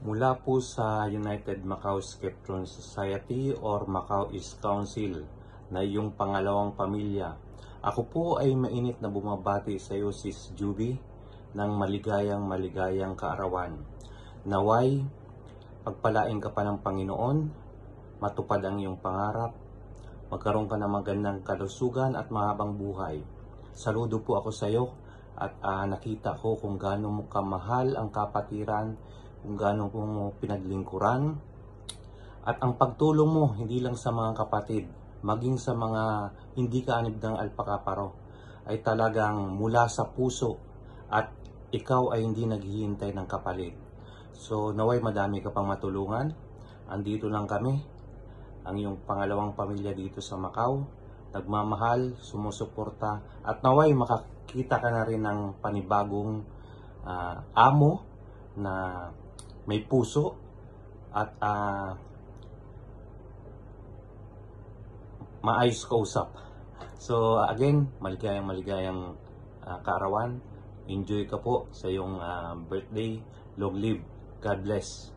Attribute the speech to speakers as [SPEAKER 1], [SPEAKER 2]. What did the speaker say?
[SPEAKER 1] Mula po sa United Macau Skeptron Society or Macau East Council na iyong pangalawang pamilya. Ako po ay mainit na bumabati sa iyo, Sis Juby, ng maligayang kaarawan. Naway, pagpalain ka pa ng Panginoon, matupad ang iyong pangarap, magkaroon ka ng magandang kalusugan at mahabang buhay. Saludo po ako sa iyo at nakita ko kung gaano mo kamahal ang kapatiran, kung gaano mo pinaglingkuran, at ang pagtulong mo hindi lang sa mga kapatid, maging sa mga hindi kaanib ng alpakaparo, ay talagang mula sa puso at ikaw ay hindi naghihintay ng kapalit. So naway madami ka pang matulungan. Andito lang kami, ang iyong pangalawang pamilya dito sa Macau, nagmamahal, sumusuporta, at naway makakita ka na rin ng panibagong amo na may puso at maayos kausap. So again, maligayang kaarawan. Enjoy ka po sa iyong birthday. Long live. God bless.